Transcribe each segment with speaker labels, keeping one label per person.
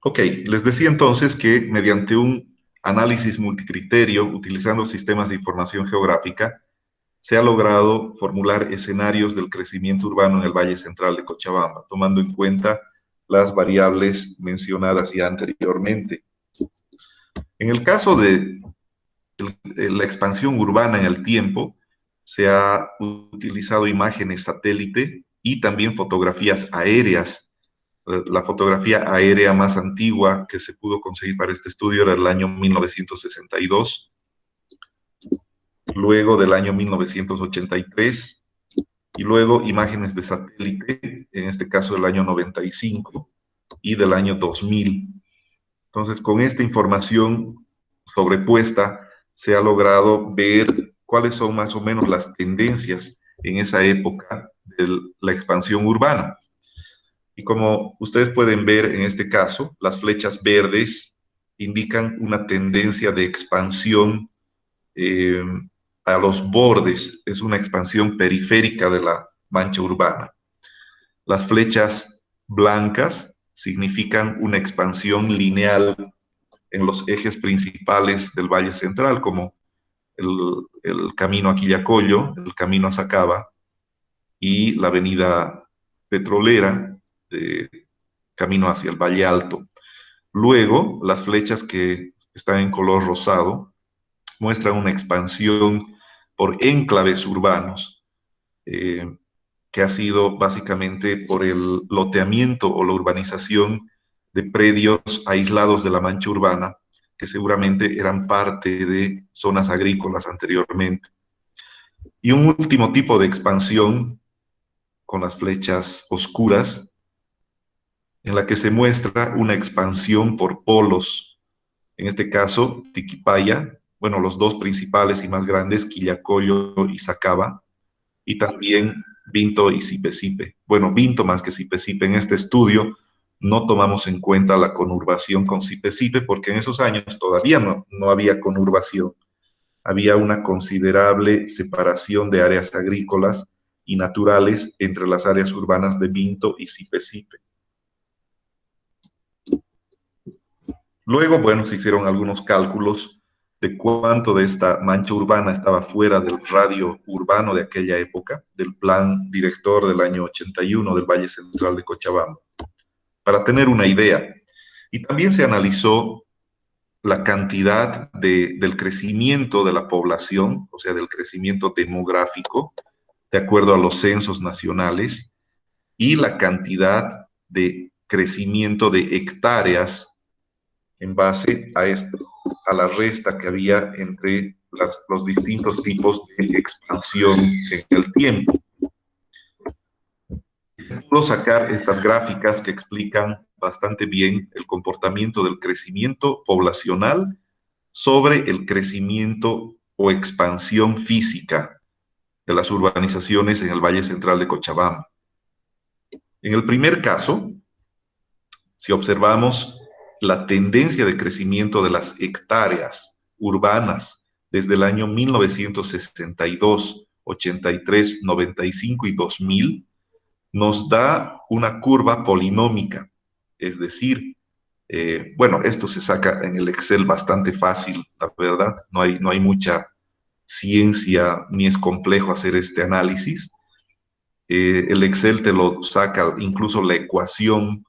Speaker 1: Ok, les decía entonces que mediante un análisis multicriterio, utilizando sistemas de información geográfica, se ha logrado formular escenarios del crecimiento urbano en el Valle Central de Cochabamba, tomando en cuenta las variables mencionadas ya anteriormente. En el caso de la expansión urbana en el tiempo, se ha utilizado imágenes satélite y también fotografías aéreas. La fotografía aérea más antigua que se pudo conseguir para este estudio era del año 1962, luego del año 1983, y luego imágenes de satélite, en este caso del año 95 y del año 2000. Entonces, con esta información sobrepuesta, se ha logrado ver cuáles son más o menos las tendencias en esa época de la expansión urbana. Y como ustedes pueden ver en este caso, las flechas verdes indican una tendencia de expansión eh, a los bordes, es una expansión periférica de la mancha urbana. Las flechas blancas significan una expansión lineal en los ejes principales del Valle Central, como el camino a Quillacollo, el camino a Sacaba y la avenida Petrolera, camino hacia el Valle Alto. Luego, las flechas que están en color rosado muestran una expansión por enclaves urbanos, que ha sido básicamente por el loteamiento o la urbanización de predios aislados de la mancha urbana, que seguramente eran parte de zonas agrícolas anteriormente. Y un último tipo de expansión con las flechas oscuras, en la que se muestra una expansión por polos. En este caso, Tiquipaya, bueno, los dos principales y más grandes, Quillacollo y Sacaba, y también Vinto y Sipe-Sipe. Bueno, Vinto más que Sipe-Sipe. En este estudio no tomamos en cuenta la conurbación con Sipe-Sipe porque en esos años todavía no había conurbación. Había una considerable separación de áreas agrícolas y naturales entre las áreas urbanas de Vinto y Sipe-Sipe. Luego, bueno, se hicieron algunos cálculos de cuánto de esta mancha urbana estaba fuera del radio urbano de aquella época, del plan director del año 81 del Valle Central de Cochabamba, para tener una idea. Y también se analizó la cantidad del crecimiento de la población, o sea, del crecimiento demográfico, de acuerdo a los censos nacionales, y la cantidad de crecimiento de hectáreas en base a esto, a la resta que había entre los distintos tipos de expansión en el tiempo. Puedo sacar estas gráficas que explican bastante bien el comportamiento del crecimiento poblacional sobre el crecimiento o expansión física de las urbanizaciones en el Valle Central de Cochabamba. En el primer caso, si observamos la tendencia de crecimiento de las hectáreas urbanas desde el año 1962, 83, 95 y 2000, nos da una curva polinómica, es decir, bueno, esto se saca en el Excel bastante fácil, la verdad, no hay mucha ciencia ni es complejo hacer este análisis. El Excel te lo saca incluso la ecuación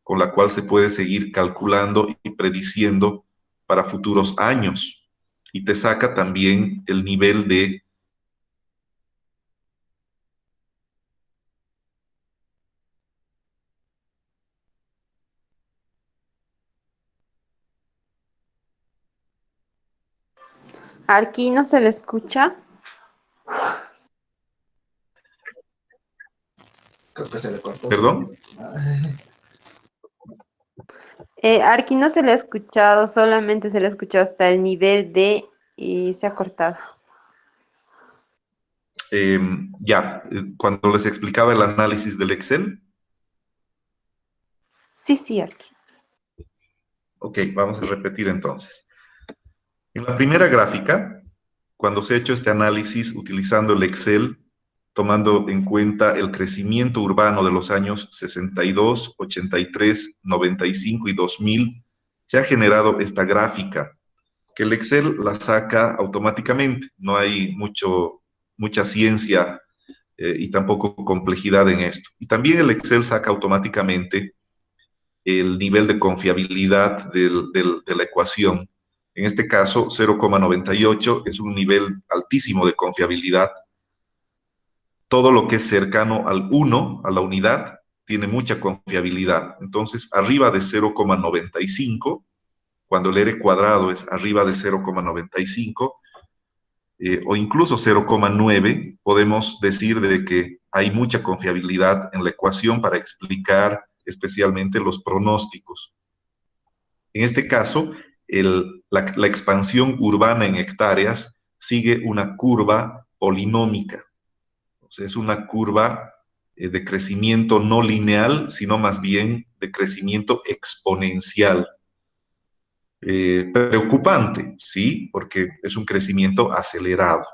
Speaker 1: con la cual se puede seguir calculando y prediciendo para futuros años. Y te saca también el nivel de
Speaker 2: Aquí no se le escucha.
Speaker 3: Creo que se le cortó su
Speaker 1: ¿Perdón?
Speaker 3: audio.
Speaker 2: Aquí no se le ha escuchado, solamente se le ha escuchado hasta el nivel de y se ha cortado.
Speaker 1: Cuando les explicaba el análisis del Excel.
Speaker 2: Sí, aquí.
Speaker 1: Ok, vamos a repetir entonces. En la primera gráfica, cuando se ha hecho este análisis utilizando el Excel, tomando en cuenta el crecimiento urbano de los años 62, 83, 95 y 2000, se ha generado esta gráfica, que el Excel la saca automáticamente. No hay mucha ciencia y tampoco complejidad en esto. Y también el Excel saca automáticamente el nivel de confiabilidad de la ecuación. En este caso, 0,98 es un nivel altísimo de confiabilidad. Todo lo que es cercano al 1, a la unidad, tiene mucha confiabilidad. Entonces, arriba de 0,95, cuando el R cuadrado es arriba de 0,95, o incluso 0,9, podemos decir de que hay mucha confiabilidad en la ecuación para explicar especialmente los pronósticos. En este caso, la expansión urbana en hectáreas sigue una curva polinómica. O sea, es una curva de crecimiento no lineal, sino más bien de crecimiento exponencial. Preocupante, ¿sí? Porque es un crecimiento acelerado.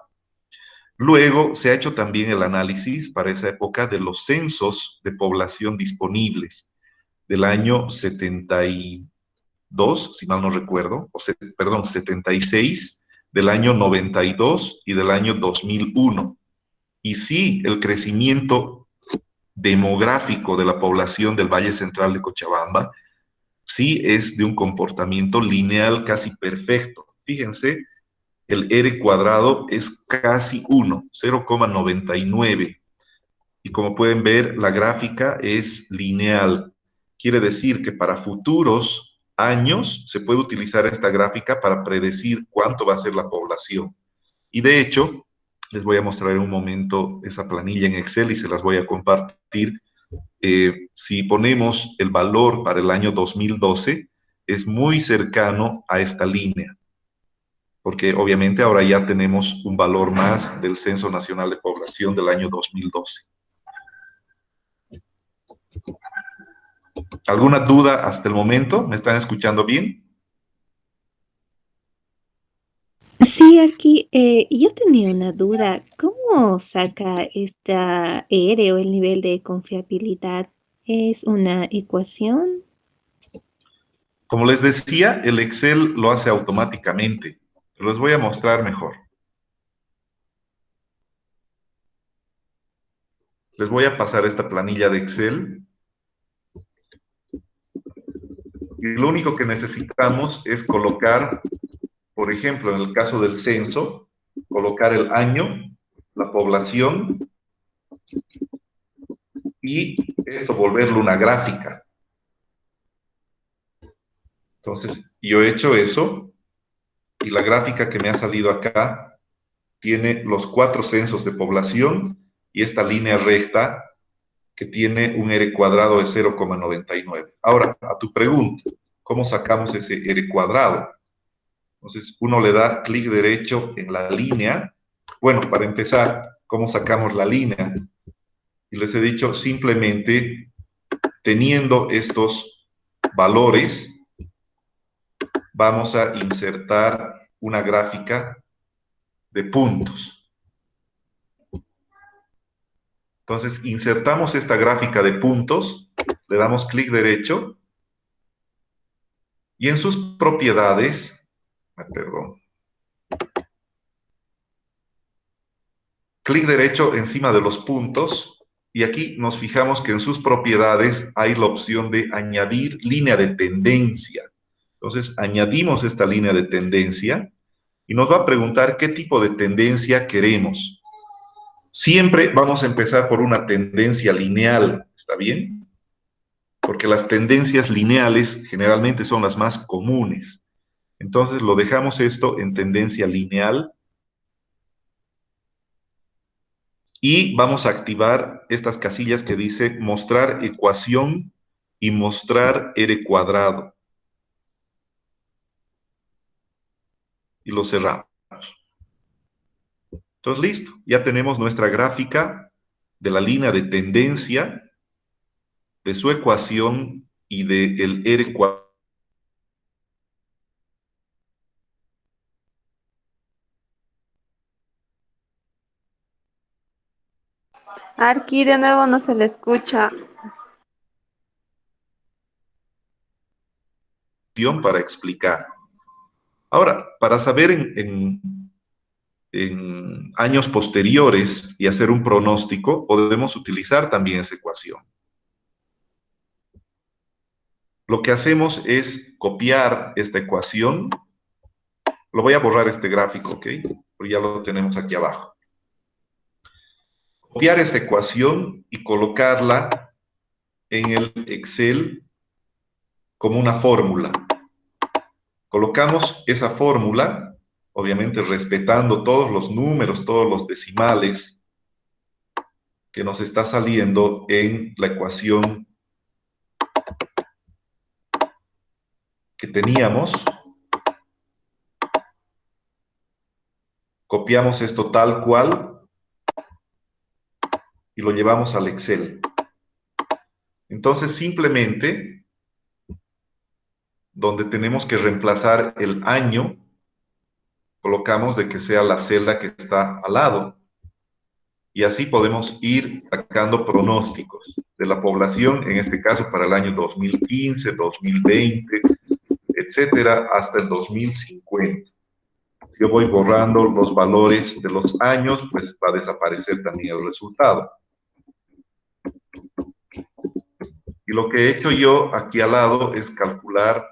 Speaker 1: Luego se ha hecho también el análisis para esa época de los censos de población disponibles del año 72, si mal no recuerdo, perdón, 76, del año 92 y del año 2001. Y sí, el crecimiento demográfico de la población del Valle Central de Cochabamba sí es de un comportamiento lineal casi perfecto. Fíjense, el R cuadrado es casi 1, 0,99. Y como pueden ver, la gráfica es lineal. Quiere decir que para futuros años se puede utilizar esta gráfica para predecir cuánto va a ser la población. Y de hecho, les voy a mostrar en un momento esa planilla en Excel y se las voy a compartir. Si ponemos el valor para el año 2012, es muy cercano a esta línea, porque obviamente ahora ya tenemos un valor más del Censo Nacional de Población del año 2012. ¿Alguna duda hasta el momento? ¿Me están escuchando bien?
Speaker 4: Sí, aquí yo tenía una duda. ¿Cómo saca esta R o el nivel de confiabilidad? ¿Es una ecuación?
Speaker 1: Como les decía, el Excel lo hace automáticamente. Les voy a mostrar mejor. Les voy a pasar esta planilla de Excel. Y lo único que necesitamos es colocar, por ejemplo, en el caso del censo, colocar el año, la población y esto volverlo una gráfica. Entonces, yo he hecho eso y la gráfica que me ha salido acá tiene los 4 censos de población y esta línea recta que tiene un R cuadrado de 0,99. Ahora, a tu pregunta, ¿cómo sacamos ese R cuadrado? Entonces, uno le da clic derecho en la línea. Bueno, para empezar, ¿cómo sacamos la línea? Y les he dicho, simplemente teniendo estos valores, vamos a insertar una gráfica de puntos. Entonces, insertamos esta gráfica de puntos, le damos clic derecho y en sus propiedades, perdón, clic derecho encima de los puntos y aquí nos fijamos que en sus propiedades hay la opción de añadir línea de tendencia. Entonces, añadimos esta línea de tendencia y nos va a preguntar qué tipo de tendencia queremos. Siempre vamos a empezar por una tendencia lineal, ¿está bien? Porque las tendencias lineales generalmente son las más comunes. Entonces, lo dejamos esto en tendencia lineal y vamos a activar estas casillas que dice mostrar ecuación y mostrar R cuadrado. Y lo cerramos. Entonces, listo. Ya tenemos nuestra gráfica de la línea de tendencia, de su ecuación y del R cuadrado.
Speaker 2: Arqui, de nuevo no se le escucha.
Speaker 1: Para explicar. Ahora, para saber en años posteriores y hacer un pronóstico, podemos utilizar también esa ecuación. Lo que hacemos es copiar esta ecuación. Lo voy a borrar este gráfico, ¿ok? Porque ya lo tenemos aquí abajo. Copiar esa ecuación y colocarla en el Excel como una fórmula. Colocamos esa fórmula, obviamente respetando todos los números, todos los decimales que nos está saliendo en la ecuación que teníamos. Copiamos esto tal cual y lo llevamos al Excel. Entonces, simplemente, donde tenemos que reemplazar el año, colocamos de que sea la celda que está al lado. Y así podemos ir sacando pronósticos de la población, en este caso para el año 2015, 2020, etcétera, hasta el 2050. Si yo voy borrando los valores de los años, pues va a desaparecer también el resultado. Y lo que he hecho yo aquí al lado es calcular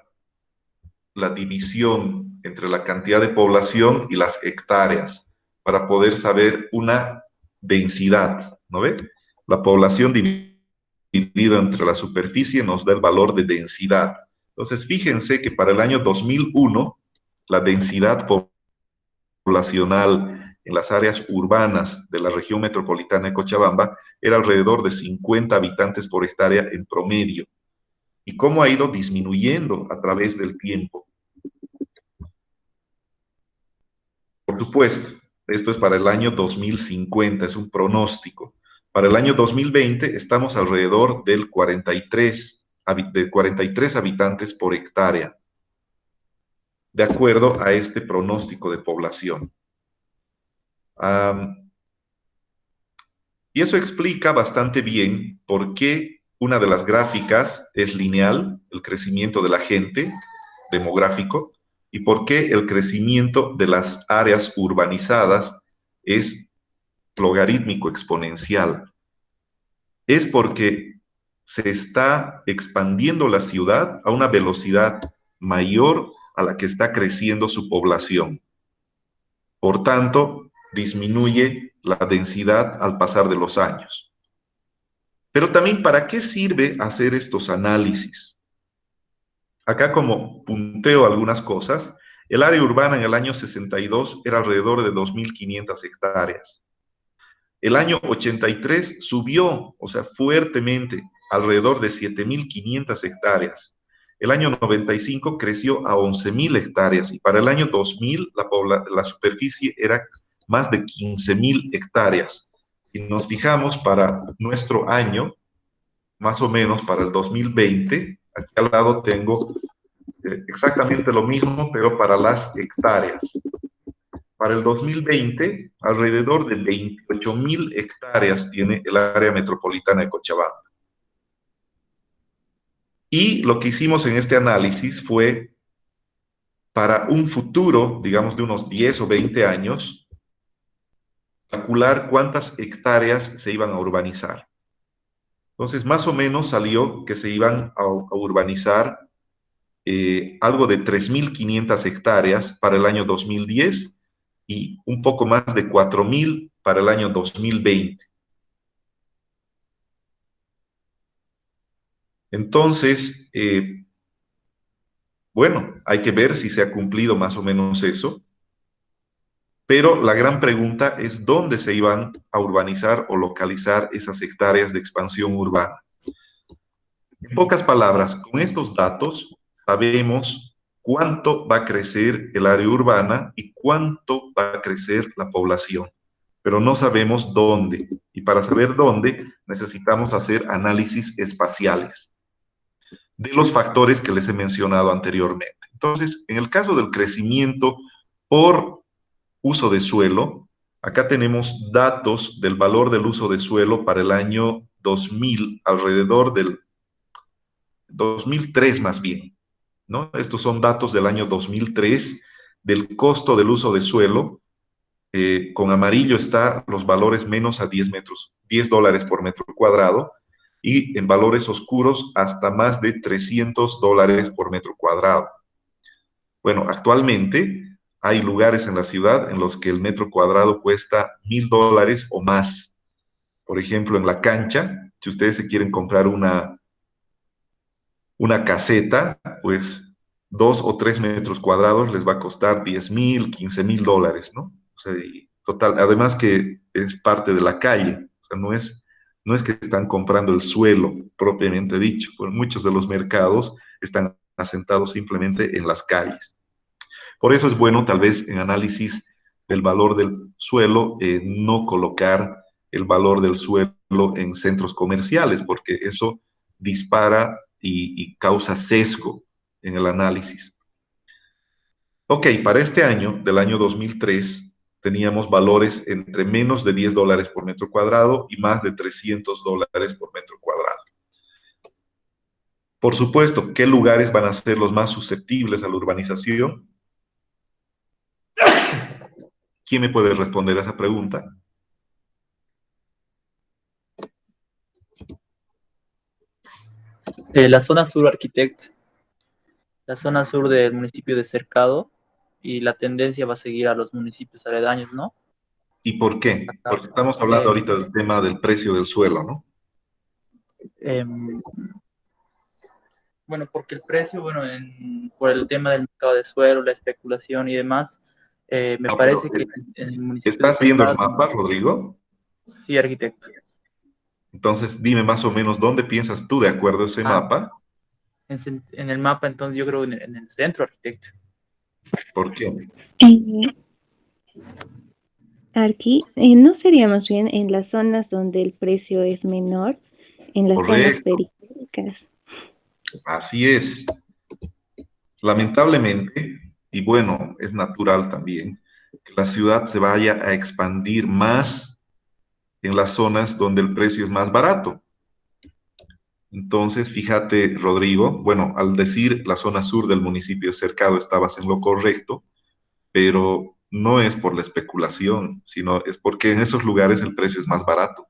Speaker 1: la división entre la cantidad de población y las hectáreas para poder saber una densidad, ¿no ve? La población dividida entre la superficie nos da el valor de densidad. Entonces, fíjense que para el año 2001, la densidad poblacional en las áreas urbanas de la región metropolitana de Cochabamba era alrededor de 50 habitantes por hectárea en promedio. ¿Y cómo ha ido disminuyendo a través del tiempo? Por supuesto, esto es para el año 2050, es un pronóstico. Para el año 2020 estamos alrededor del 43 habitantes por hectárea, de acuerdo a este pronóstico de población. Y eso explica bastante bien por qué una de las gráficas es lineal, el crecimiento de la gente demográfico, y por qué el crecimiento de las áreas urbanizadas es logarítmico exponencial. Es porque se está expandiendo la ciudad a una velocidad mayor a la que está creciendo su población. Por tanto, disminuye la densidad al pasar de los años. Pero también, ¿para qué sirve hacer estos análisis? Acá como punteo algunas cosas, el área urbana en el año 62 era alrededor de 2.500 hectáreas. El año 83 subió, o sea, fuertemente, alrededor de 7.500 hectáreas. El año 95 creció a 11.000 hectáreas y para el año 2000 la superficie era más de 15.000 hectáreas. Si nos fijamos para nuestro año, más o menos para el 2020, aquí al lado tengo exactamente lo mismo, pero para las hectáreas. Para el 2020, alrededor de 28.000 hectáreas tiene el área metropolitana de Cochabamba. Y lo que hicimos en este análisis fue, para un futuro, digamos de unos 10 o 20 años, calcular cuántas hectáreas se iban a urbanizar. Entonces, más o menos salió que se iban a urbanizar algo de 3.500 hectáreas para el año 2010 y un poco más de 4.000 para el año 2020. Entonces, bueno, hay que ver si se ha cumplido más o menos eso, pero la gran pregunta es dónde se iban a urbanizar o localizar esas hectáreas de expansión urbana. En pocas palabras, con estos datos sabemos cuánto va a crecer el área urbana y cuánto va a crecer la población, pero no sabemos dónde. Y para saber dónde, necesitamos hacer análisis espaciales de los factores que les he mencionado anteriormente. Entonces, en el caso del crecimiento por uso de suelo, Acá tenemos datos del valor del uso de suelo para el año 2000, alrededor del 2003 más bien, ¿no? Estos son datos del año 2003 del costo del uso de suelo. Con amarillo está los valores menos a 10 dólares por metro cuadrado, y en valores oscuros hasta más de 300 dólares por metro cuadrado. Bueno, actualmente hay lugares en la ciudad en los que el metro cuadrado cuesta 1.000 dólares o más. Por ejemplo, en La Cancha, si ustedes se quieren comprar una caseta, pues 2 o 3 metros cuadrados les va a costar 10.000, 15.000 dólares, ¿no? O sea, y total, además que es parte de la calle, o sea, no es que están comprando el suelo propiamente dicho, pues muchos de los mercados están asentados simplemente en las calles. Por eso es bueno, tal vez, en análisis del valor del suelo, no colocar el valor del suelo en centros comerciales, porque eso dispara y causa sesgo en el análisis. Ok, para este año, del año 2003, teníamos valores entre menos de 10 dólares por metro cuadrado y más de 300 dólares por metro cuadrado. Por supuesto, ¿qué lugares van a ser los más susceptibles a la urbanización? ¿Quién me puede responder a esa pregunta?
Speaker 5: La zona sur, arquitecto. La zona sur del municipio de Cercado, y la tendencia va a seguir a los municipios aledaños, ¿no?
Speaker 1: ¿Y por qué?
Speaker 5: Acá,
Speaker 1: Porque estamos hablando
Speaker 5: eh,
Speaker 1: ahorita del tema del precio del suelo, ¿no?
Speaker 5: em, bueno, porque el precio, bueno, por el tema del mercado de suelo, la especulación y demás, me
Speaker 1: No, pero
Speaker 5: parece que en el municipio de
Speaker 1: ¿estás viendo el
Speaker 5: Cercado,
Speaker 1: mapa, Rodrigo?
Speaker 5: sí, arquitecto.
Speaker 1: Entonces, dime más o menos dónde piensas tú de acuerdo a ese
Speaker 5: Ah,
Speaker 1: mapa.
Speaker 5: en el mapa, entonces yo creo en el centro, arquitecto.
Speaker 1: ¿Por qué?
Speaker 4: Eh, Aquí, ¿no sería más bien en las zonas donde el precio es menor, en las zonas
Speaker 1: Correcto,
Speaker 4: periféricas?
Speaker 1: así es. Lamentablemente, y bueno, es natural también, que la ciudad se vaya a expandir más en las zonas donde el precio es más barato. Entonces, fíjate, Rodrigo, bueno, al decir la zona sur del municipio de Cercado estabas en lo correcto, pero no es por la especulación, sino es porque en esos lugares el precio es más barato.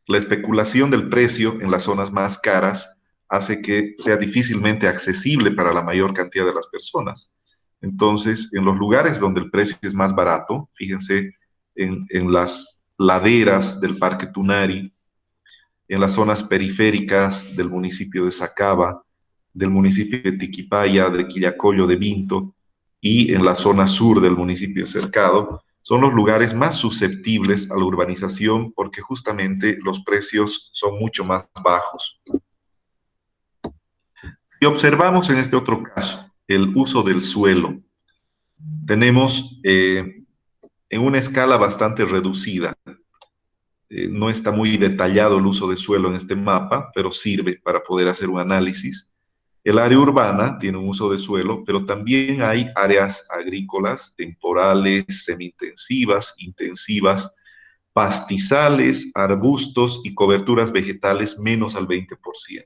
Speaker 1: La especulación del precio en las zonas más caras hace que sea difícilmente accesible para la mayor cantidad de las personas. Entonces, en los lugares donde el precio es más barato, fíjense en las laderas del Parque Tunari, en las zonas periféricas del municipio de Sacaba, del municipio de Tiquipaya, de Quillacollo, de Vinto, y en la zona sur del municipio de Cercado, son los lugares más susceptibles a la urbanización porque justamente los precios son mucho más bajos. Y observamos en este otro caso el uso del suelo. Tenemos en una escala bastante reducida, no está muy detallado el uso de suelo en este mapa, pero sirve para poder hacer un análisis. El área urbana tiene un uso de suelo, pero también hay áreas agrícolas, temporales, semi-intensivas, intensivas, pastizales, arbustos y coberturas vegetales menos al 20%.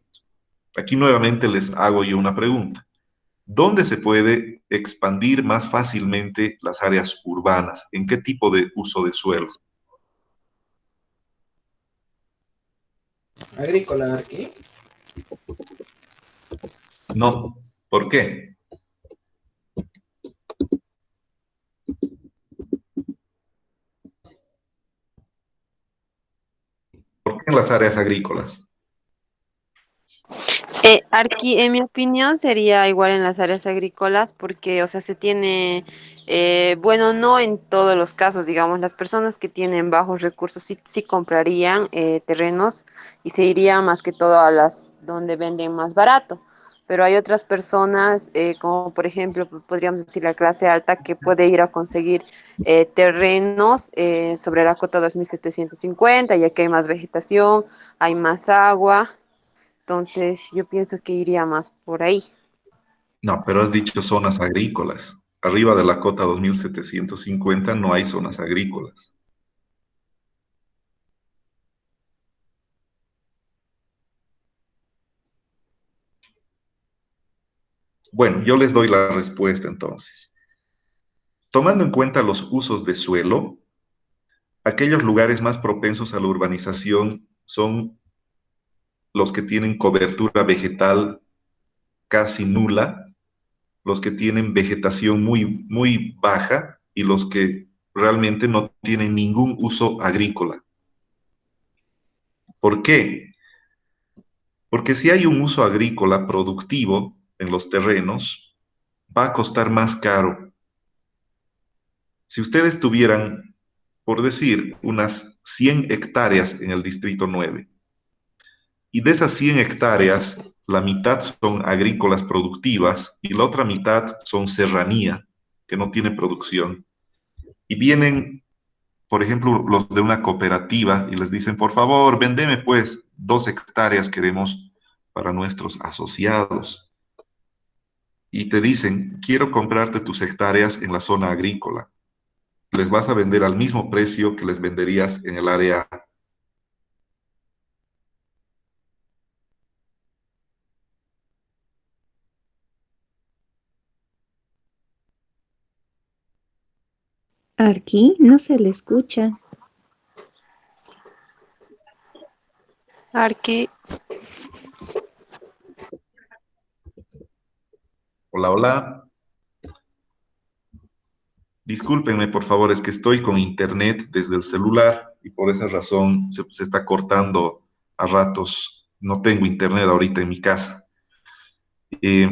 Speaker 1: Aquí nuevamente les hago yo una pregunta. ¿Dónde se puede expandir más fácilmente las áreas urbanas? ¿En qué tipo de uso de suelo?
Speaker 3: Agrícola aquí.
Speaker 1: No. ¿Por qué? ¿Por qué en las áreas agrícolas?
Speaker 2: Aquí, en mi opinión, sería igual en las áreas agrícolas porque, o sea, se tiene, bueno, no en todos los casos, digamos, las personas que tienen bajos recursos sí comprarían terrenos y se irían más que todo a las donde venden más barato. Pero hay otras personas, como por ejemplo, podríamos decir la clase alta, que puede ir a conseguir terrenos sobre la cota 2750, ya que hay más vegetación, hay más agua. Entonces, yo pienso que iría más por ahí.
Speaker 1: No, pero has dicho zonas agrícolas. arriba de la cota 2750 no hay zonas agrícolas. Bueno, yo les doy la respuesta entonces. Tomando en cuenta los usos de suelo, aquellos lugares más propensos a la urbanización son los que tienen cobertura vegetal casi nula, los que tienen vegetación muy baja y los que realmente no tienen ningún uso agrícola. ¿Por qué? Porque si hay un uso agrícola productivo en los terrenos, va a costar más caro. Si ustedes tuvieran, por decir, unas 100 hectáreas en el Distrito 9, y de esas 100 hectáreas, la mitad son agrícolas productivas y la otra mitad son serranía, que no tiene producción, y vienen, por ejemplo, los de una cooperativa y les dicen, por favor, vendeme pues 2 hectáreas queremos para nuestros asociados. Y te dicen, quiero comprarte tus hectáreas en la zona agrícola. Les vas a vender al mismo precio que les venderías en el área.
Speaker 4: Aquí no se le escucha.
Speaker 2: Arqui,
Speaker 1: Hola, hola. Discúlpenme, por favor, es que estoy con internet desde el celular y por esa razón se está cortando a ratos. No tengo internet ahorita en mi casa.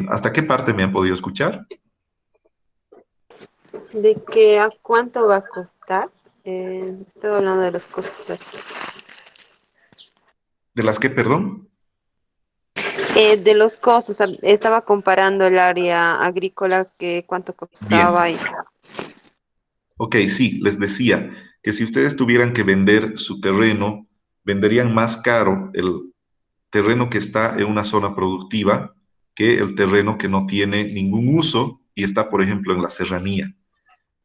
Speaker 1: ¿Hasta qué parte me han podido escuchar?
Speaker 2: ¿de qué a cuánto va a costar? Estoy hablando de los costos aquí.
Speaker 1: ¿De las que, perdón?
Speaker 2: De los costos, estaba comparando el área agrícola, que cuánto
Speaker 1: Bien.
Speaker 2: costaba y
Speaker 1: Ok, sí, les decía que si ustedes tuvieran que vender su terreno, venderían más caro el terreno que está en una zona productiva que el terreno que no tiene ningún uso y está, por ejemplo, en la serranía.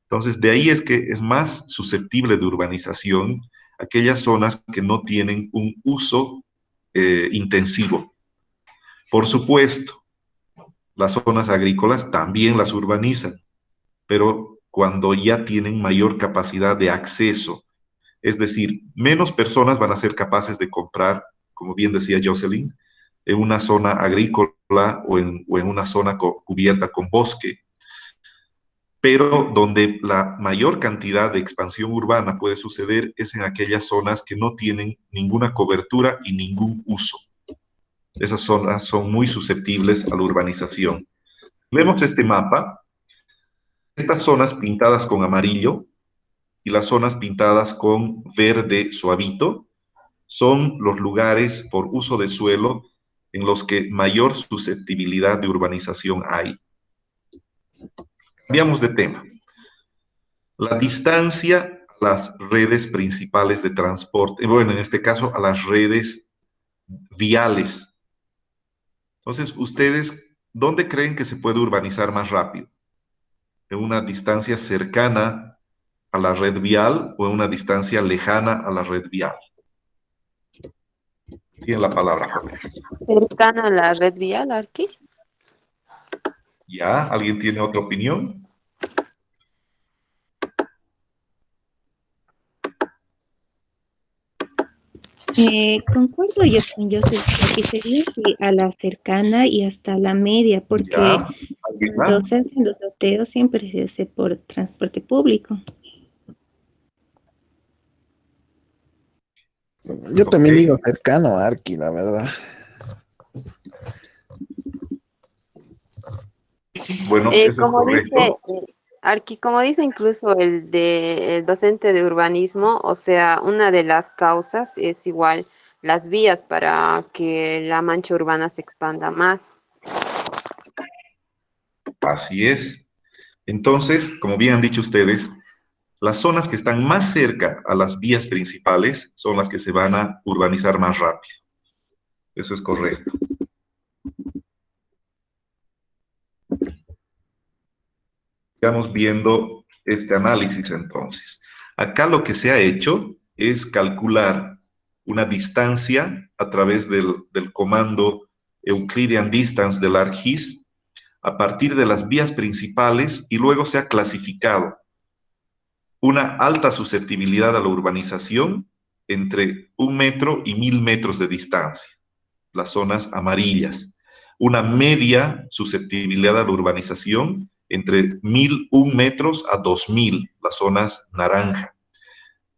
Speaker 1: Entonces, de ahí es que es más susceptible de urbanización aquellas zonas que no tienen un uso intensivo. Por supuesto, las zonas agrícolas también las urbanizan, pero cuando ya tienen mayor capacidad de acceso, es decir, menos personas van a ser capaces de comprar, como bien decía Jocelyn, en una zona agrícola o en una zona cubierta con bosque, pero donde la mayor cantidad de expansión urbana puede suceder es en aquellas zonas que no tienen ninguna cobertura y ningún uso. Esas zonas son muy susceptibles a la urbanización. Vemos este mapa, estas zonas pintadas con amarillo y las zonas pintadas con verde suavito son los lugares por uso de suelo en los que mayor susceptibilidad de urbanización hay. Cambiamos de tema. La distancia a las redes principales de transporte, bueno, en este caso a las redes viales. Entonces, ustedes, ¿dónde creen que se puede urbanizar más rápido? ¿En una distancia cercana a la red vial o en una distancia lejana a la red vial? Tienen la palabra, jóvenes.
Speaker 2: cercana a la red vial, Arqui.
Speaker 1: ¿Ya? ¿Alguien tiene otra opinión?
Speaker 4: Concuerdo yo con Joseph, aquí sería sí, a la cercana y hasta la media, porque
Speaker 1: ¿Ya? ¿Alguien
Speaker 4: cuando
Speaker 1: más?
Speaker 4: se hacen los sorteos siempre se hace por transporte público.
Speaker 3: Yo
Speaker 1: Ok.
Speaker 3: también digo cercano a Arki, la verdad.
Speaker 1: Bueno, eso es
Speaker 2: Como dice,
Speaker 1: correcto.
Speaker 2: Arqui, como dice incluso el docente de urbanismo, o sea, una de las causas es igual las vías para que la mancha urbana se expanda más.
Speaker 1: Así es. Entonces, como bien han dicho ustedes, las zonas que están más cerca a las vías principales son las que se van a urbanizar más rápido. Eso es correcto. Estamos viendo este análisis entonces. Acá lo que se ha hecho es calcular una distancia a través del comando Euclidean Distance del ArcGIS a partir de las vías principales y luego se ha clasificado una alta susceptibilidad a la urbanización entre 1 metro y 1000 metros de distancia, las zonas amarillas. Una media susceptibilidad a la urbanización entre 1001 metros a 2000, las zonas naranja.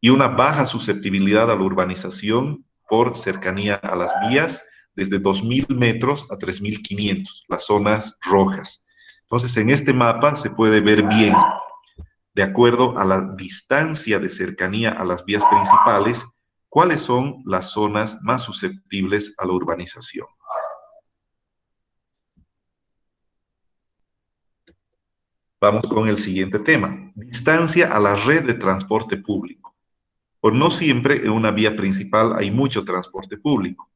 Speaker 1: Y una baja susceptibilidad a la urbanización por cercanía a las vías desde 2000 metros a 3500, las zonas rojas. Entonces, en este mapa se puede ver bien, de acuerdo a la distancia de cercanía a las vías principales, cuáles son las zonas más susceptibles a la urbanización. Vamos con el siguiente tema. Distancia a la red de transporte público. Pues no siempre en una vía principal hay mucho transporte público.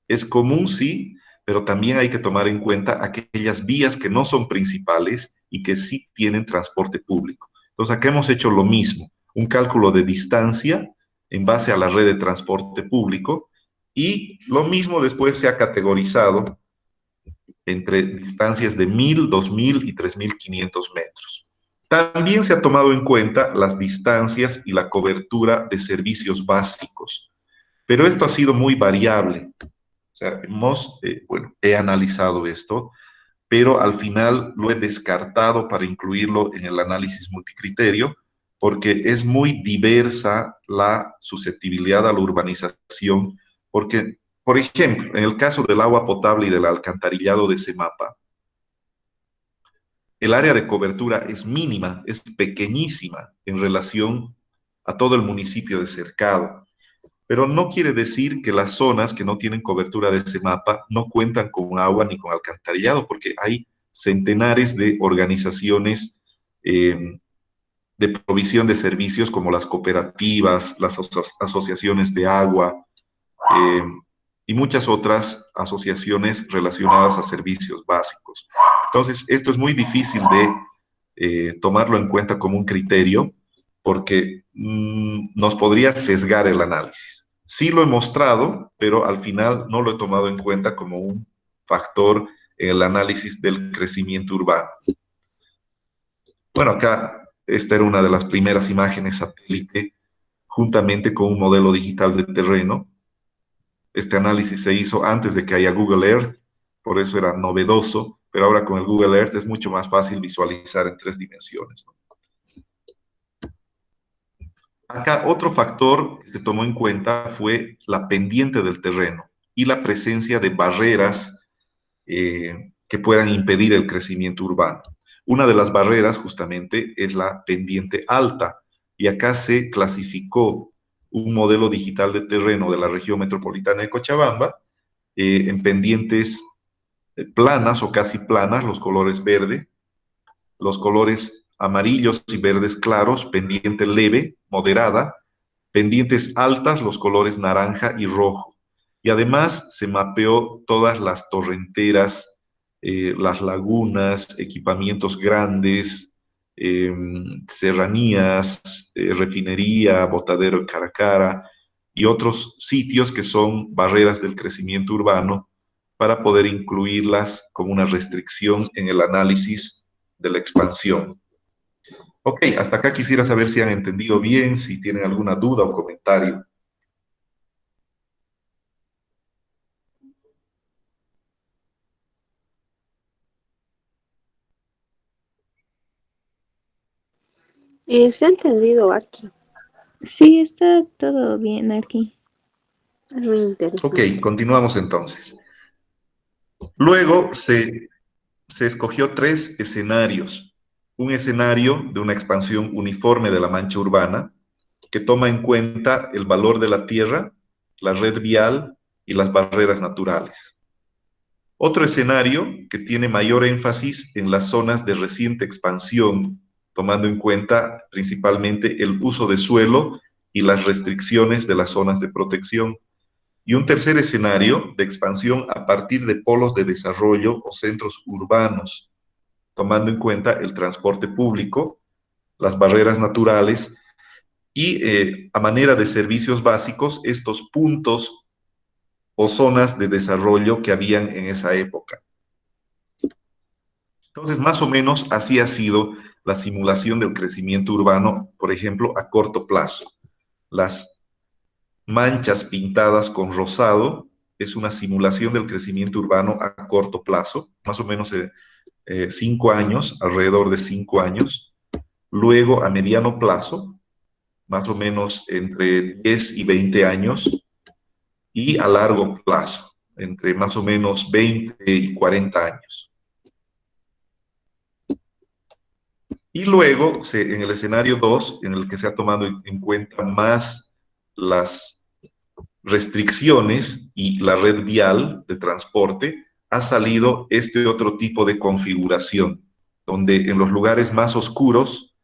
Speaker 1: Es común, sí, pero también hay que tomar en cuenta aquellas vías que no son principales y que sí tienen transporte público. Entonces, acá hemos hecho lo mismo, un cálculo de distancia en base a la red de transporte público y lo mismo después se ha categorizado entre distancias de 1000, 2000 y 3500 metros. También se ha tomado en cuenta las distancias y la cobertura de servicios básicos, pero esto ha sido muy variable. O sea, he analizado esto, pero al final lo he descartado para incluirlo en el análisis multicriterio, porque es muy diversa la susceptibilidad a la urbanización, porque, por ejemplo, en el caso del agua potable y del alcantarillado de ese mapa, el área de cobertura es mínima, es pequeñísima en relación a todo el municipio de Cercado. Pero no quiere decir que las zonas que no tienen cobertura de ese mapa no cuentan con agua ni con alcantarillado, porque hay centenares de organizaciones de provisión de servicios como las cooperativas, las asociaciones de agua y muchas otras asociaciones relacionadas a servicios básicos. Entonces, esto es muy difícil de tomarlo en cuenta como un criterio porque nos podría sesgar el análisis. Sí lo he mostrado, pero al final no lo he tomado en cuenta como un factor en el análisis del crecimiento urbano. Bueno, acá esta era una de las primeras imágenes satélite juntamente con un modelo digital de terreno. Este análisis se hizo antes de que haya Google Earth, por eso era novedoso, pero ahora con el Google Earth es mucho más fácil visualizar en 3 dimensiones, ¿no? Acá otro factor que se tomó en cuenta fue la pendiente del terreno y la presencia de barreras que puedan impedir el crecimiento urbano. Una de las barreras justamente es la pendiente alta y acá se clasificó un modelo digital de terreno de la región metropolitana de Cochabamba en pendientes planas o casi planas, los colores verde, los colores amarillos y verdes claros, pendiente leve, moderada, pendientes altas, los colores naranja y rojo. Y además se mapeó todas las torrenteras, las lagunas, equipamientos grandes, serranías, refinería, botadero en Caracara y otros sitios que son barreras del crecimiento urbano para poder incluirlas como una restricción en el análisis de la expansión. Ok, hasta acá quisiera saber si han entendido bien, si tienen alguna duda o comentario.
Speaker 2: Se ha entendido, Arqui.
Speaker 4: Sí, está todo bien aquí.
Speaker 2: Es muy interesante.
Speaker 1: Ok, continuamos entonces. Luego se escogió 3 escenarios. Un escenario de una expansión uniforme de la mancha urbana, que toma en cuenta el valor de la tierra, la red vial y las barreras naturales. Otro escenario que tiene mayor énfasis en las zonas de reciente expansión, tomando en cuenta principalmente el uso de suelo y las restricciones de las zonas de protección. Y un tercer escenario de expansión a partir de polos de desarrollo o centros urbanos, tomando en cuenta el transporte público, las barreras naturales y a manera de servicios básicos, estos puntos o zonas de desarrollo que habían en esa época. Entonces, más o menos así ha sido la simulación del crecimiento urbano, por ejemplo, a corto plazo. Las manchas pintadas con rosado es una simulación del crecimiento urbano a corto plazo, más o menos 5 años, alrededor de 5 años. Luego, a mediano plazo, más o menos entre 10 y 20 años, y a largo plazo, entre más o menos 20 y 40 años. Y luego, en el escenario 2, en el que se ha tomado en cuenta más las restricciones y la red vial de transporte, ha salido este otro tipo de configuración, donde en los lugares más oscuros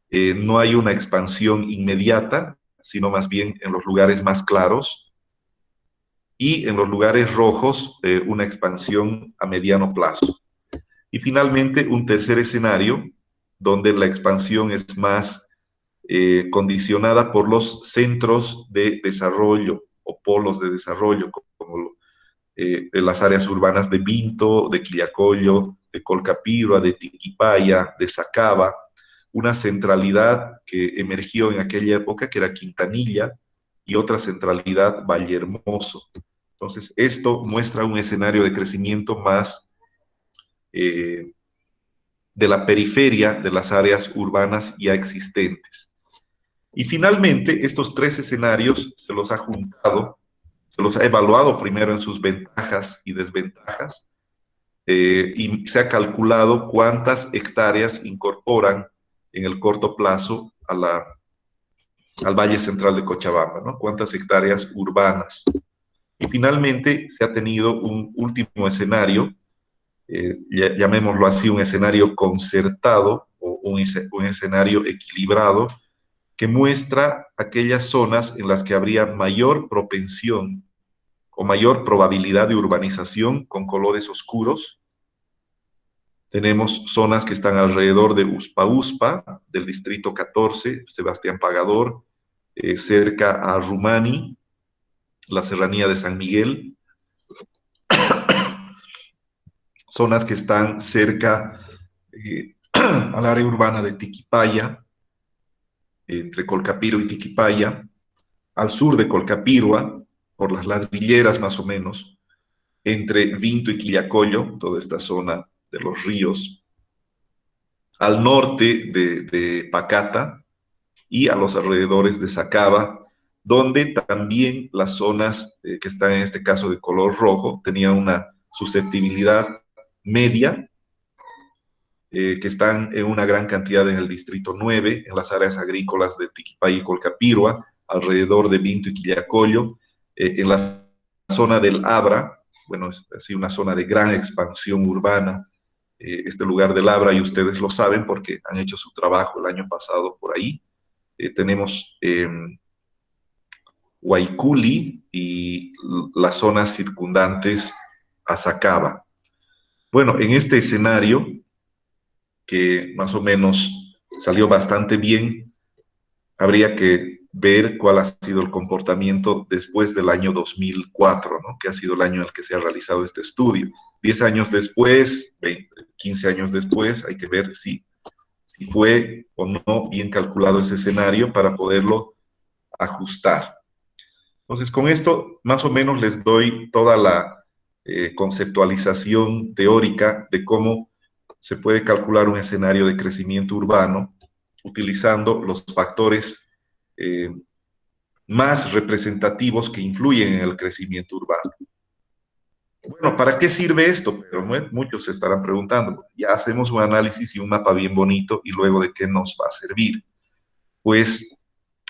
Speaker 1: no hay una expansión inmediata, sino más bien en los lugares más claros, y en los lugares rojos una expansión a mediano plazo. Y finalmente, un tercer escenario, donde la expansión es más condicionada por los centros de desarrollo o polos de desarrollo, como las áreas urbanas de Vinto, de Quillacollo, de Colcapirua, de Tiquipaya, de Sacaba, una centralidad que emergió en aquella época, que era Quintanilla, y otra centralidad, Vallehermoso. Entonces, esto muestra un escenario de crecimiento más de la periferia de las áreas urbanas ya existentes. Y finalmente, estos tres escenarios se los ha juntado, se los ha evaluado primero en sus ventajas y desventajas, y se ha calculado cuántas hectáreas incorporan en el corto plazo al Valle Central de Cochabamba, ¿no? Cuántas hectáreas urbanas. Y finalmente se ha tenido un último escenario, llamémoslo así, un escenario concertado o un escenario equilibrado, que muestra aquellas zonas en las que habría mayor propensión o mayor probabilidad de urbanización con colores oscuros. Tenemos zonas que están alrededor de Uspa, del distrito 14, Sebastián Pagador, cerca a Rumani, la serranía de San Miguel. Zonas que están cerca al área urbana de Tiquipaya, entre Colcapiro y Tiquipaya, al sur de Colcapirua, por las ladrilleras más o menos, entre Vinto y Quillacollo, toda esta zona de los ríos, al norte de Pacata y a los alrededores de Sacaba, donde también las zonas que están en este caso de color rojo tenían una susceptibilidad media, que están en una gran cantidad en el distrito 9, en las áreas agrícolas de Tiquipaya y Colcapirua, alrededor de Vinto y Quillacollo, en la zona del Abra, bueno, es así una zona de gran expansión urbana, este lugar del Abra, y ustedes lo saben porque han hecho su trabajo el año pasado por ahí. Tenemos Huayculi y las zonas circundantes a Sacaba. Bueno, en este escenario, que más o menos salió bastante bien, habría que ver cuál ha sido el comportamiento después del año 2004, ¿no? Que ha sido el año en el que se ha realizado este estudio. 10 años después, 20, 15 años después, hay que ver si fue o no bien calculado ese escenario para poderlo ajustar. Entonces, con esto más o menos les doy toda la conceptualización teórica de cómo se puede calcular un escenario de crecimiento urbano utilizando los factores más representativos que influyen en el crecimiento urbano. Bueno, ¿para qué sirve esto? Pero muchos se estarán preguntando. Ya hacemos un análisis y un mapa bien bonito, y luego, ¿de qué nos va a servir? Pues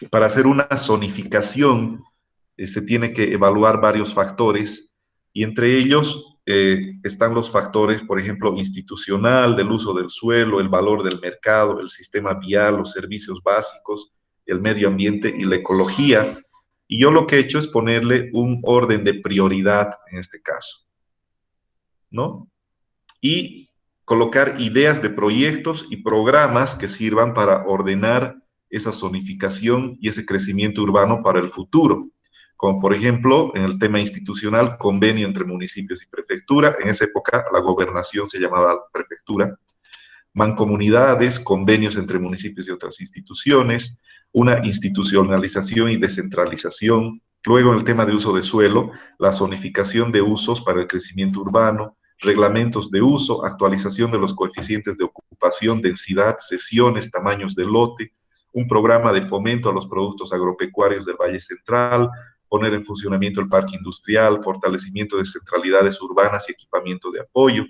Speaker 1: para hacer una zonificación se tiene que evaluar varios factores, y entre ellos están los factores, por ejemplo, institucional, del uso del suelo, el valor del mercado, el sistema vial, los servicios básicos, el medio ambiente y la ecología. Y yo lo que he hecho es ponerle un orden de prioridad en este caso, ¿no? Y colocar ideas de proyectos y programas que sirvan para ordenar esa zonificación y ese crecimiento urbano para el futuro. Como por ejemplo, en el tema institucional, convenio entre municipios y prefectura. En esa época la gobernación se llamaba prefectura. Mancomunidades, convenios entre municipios y otras instituciones, una institucionalización y descentralización. Luego, en el tema de uso de suelo, la zonificación de usos para el crecimiento urbano, reglamentos de uso, actualización de los coeficientes de ocupación, densidad, sesiones, tamaños de lote, un programa de fomento a los productos agropecuarios del Valle Central, poner en funcionamiento el parque industrial, fortalecimiento de centralidades urbanas y equipamiento de apoyo.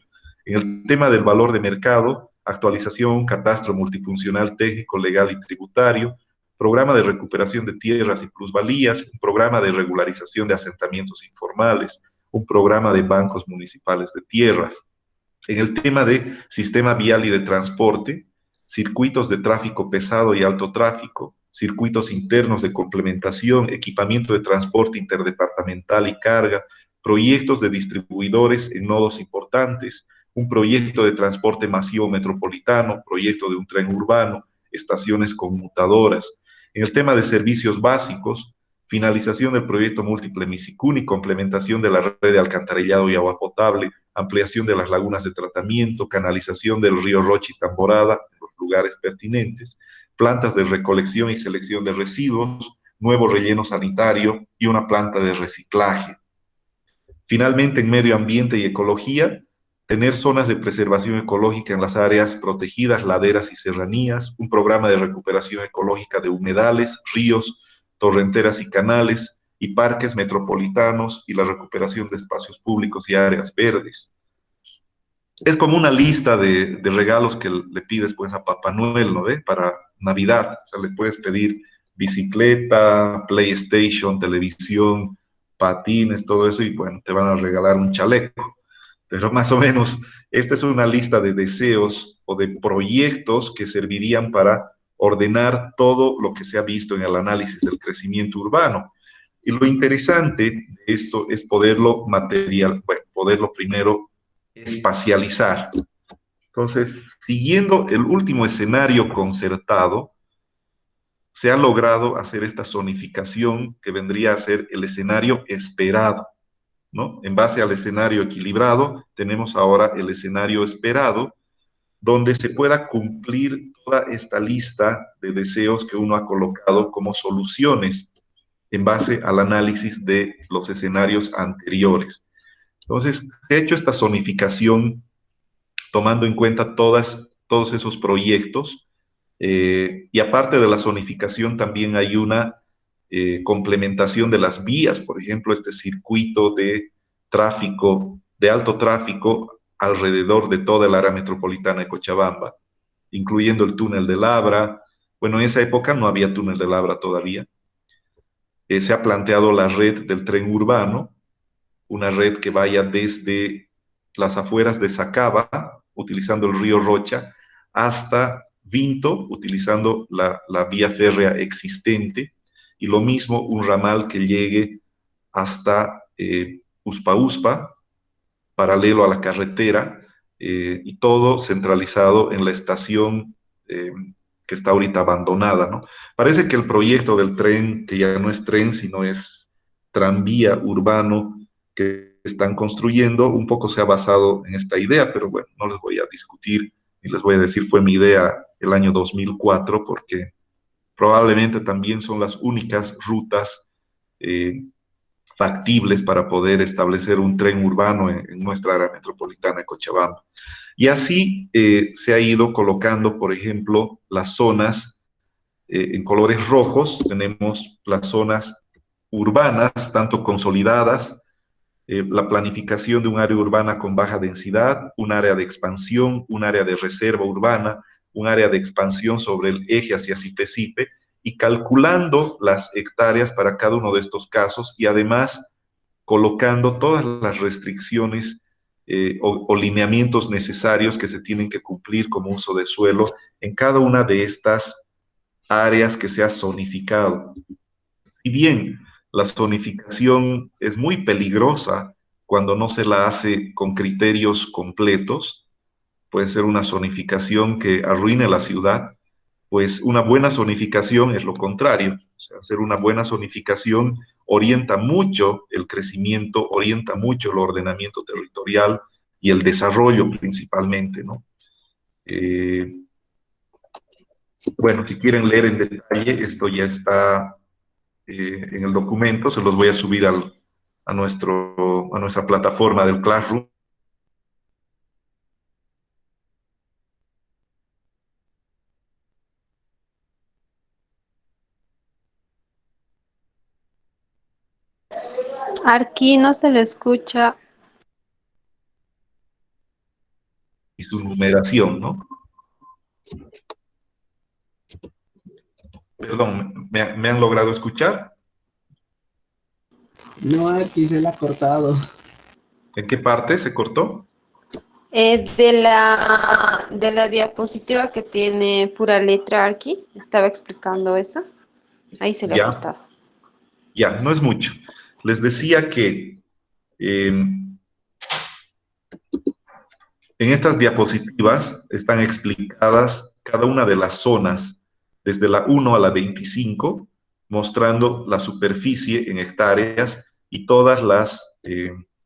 Speaker 1: En el tema del valor de mercado, actualización, catastro multifuncional técnico, legal y tributario, programa de recuperación de tierras y plusvalías, un programa de regularización de asentamientos informales, un programa de bancos municipales de tierras. En el tema de sistema vial y de transporte, circuitos de tráfico pesado y alto tráfico, circuitos internos de complementación, equipamiento de transporte interdepartamental y carga, proyectos de distribuidores en nodos importantes, un proyecto de transporte masivo metropolitano, proyecto de un tren urbano, estaciones conmutadoras. En el tema de servicios básicos, finalización del proyecto múltiple Misicuni, complementación de la red de alcantarillado y agua potable, ampliación de las lagunas de tratamiento, canalización del río Rochi y Tamborada en los lugares pertinentes, plantas de recolección y selección de residuos, nuevo relleno sanitario y una planta de reciclaje. Finalmente, en medio ambiente y ecología, tener zonas de preservación ecológica en las áreas protegidas, laderas y serranías, un programa de recuperación ecológica de humedales, ríos, torrenteras y canales, y parques metropolitanos, y la recuperación de espacios públicos y áreas verdes. Es como una lista de regalos que le pides pues a Papá Noel, ¿no ve? Para Navidad. O sea, le puedes pedir bicicleta, PlayStation, televisión, patines, todo eso, y bueno, te van a regalar un chaleco. Pero más o menos, esta es una lista de deseos o de proyectos que servirían para ordenar todo lo que se ha visto en el análisis del crecimiento urbano. Y lo interesante de esto es poderlo poderlo primero espacializar. Entonces, siguiendo el último escenario concertado, se ha logrado hacer esta zonificación que vendría a ser el escenario esperado, ¿no? En base al escenario equilibrado, tenemos ahora el escenario esperado, donde se pueda cumplir toda esta lista de deseos que uno ha colocado como soluciones en base al análisis de los escenarios anteriores. Entonces, he hecho esta zonificación tomando en cuenta todos esos proyectos, y aparte de la zonificación también hay una complementación de las vías, por ejemplo, este circuito de tráfico, de alto tráfico alrededor de toda el área metropolitana de Cochabamba, incluyendo el túnel de Labra. Bueno, en esa época no había túnel de Labra todavía. Se ha planteado la red del tren urbano, una red que vaya desde las afueras de Sacaba, utilizando el río Rocha, hasta Vinto, utilizando la vía férrea existente, y lo mismo un ramal que llegue hasta Uspa, paralelo a la carretera, y todo centralizado en la estación que está ahorita abandonada, ¿no? Parece que el proyecto del tren, que ya no es tren, sino es tranvía urbano que están construyendo, un poco se ha basado en esta idea, pero bueno, no les voy a discutir ni les voy a decir fue mi idea el año 2004, porque probablemente también son las únicas rutas factibles para poder establecer un tren urbano en nuestra área metropolitana de Cochabamba. Y así se ha ido colocando, por ejemplo, las zonas en colores rojos. Tenemos las zonas urbanas, tanto consolidadas, la planificación de un área urbana con baja densidad, un área de expansión, un área de reserva urbana, un área de expansión sobre el eje hacia Sipe-Sipe, y calculando las hectáreas para cada uno de estos casos, y además colocando todas las restricciones o lineamientos necesarios que se tienen que cumplir como uso de suelo en cada una de estas áreas que se ha zonificado. Y bien, la zonificación es muy peligrosa cuando no se la hace con criterios completos, puede ser una zonificación que arruine la ciudad, pues una buena zonificación es lo contrario. O sea, hacer una buena zonificación orienta mucho el crecimiento, orienta mucho el ordenamiento territorial y el desarrollo principalmente, ¿no? Bueno, si quieren leer en detalle, esto ya está en el documento, se los voy a subir a nuestra plataforma del Classroom.
Speaker 2: Arqui no se le escucha.
Speaker 1: Y su numeración, ¿no? Perdón, ¿me han logrado escuchar?
Speaker 6: No, aquí se la ha cortado.
Speaker 1: ¿En qué parte se cortó?
Speaker 2: De la diapositiva que tiene pura letra Arqui, estaba explicando eso. Ahí se le ha
Speaker 1: Ya,
Speaker 2: cortado.
Speaker 1: ya, no es mucho. Les decía que en estas diapositivas están explicadas cada una de las zonas, desde la 1 a la 25, mostrando la superficie en hectáreas y todas las